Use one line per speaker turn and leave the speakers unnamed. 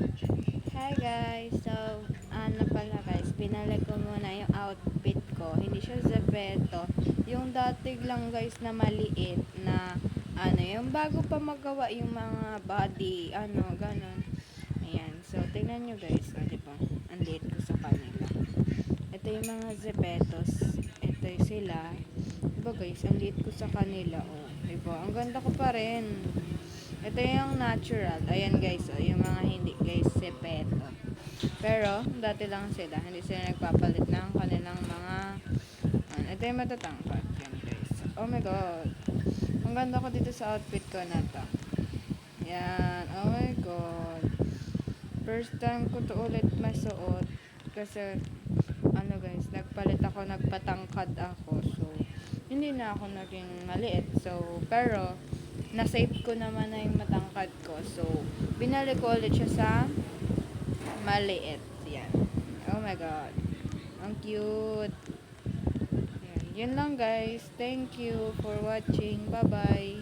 Hi guys! So, ano pala guys, pinalik ko muna yung outfit ko. Hindi siya zepeto. Yung dati lang guys na maliit na yung bago pa magawa yung mga body, ganon. Ayan. So, tingnan nyo guys. O, diba? Ang liit ko sa kanila. Ito yung mga zepetos. Ito yung sila. Diba guys, ang liit ko sa kanila. O, diba? Ang ganda ko pa rin. Ito yung natural. Ayan guys, yung mga hindi guys, sepeto. Pero, dati lang sila. Hindi sila nagpapalit ng kanilang mga, ito yung matatangkad. Yan guys. Oh my god. Ang ganda ko dito sa outfit ko na to. Yan. Oh my god. First time ko to ulit masuot. Kasi, guys, nagpalit ako, nagpatangkad ako. So, hindi na ako naging maliit. So, pero, na-save ko naman na yung matangkad ko. So, binalik ko ulit siya sa maliit. Yan. Oh my god. Ang cute. Yan. Yun lang guys. Thank you for watching. Bye-bye.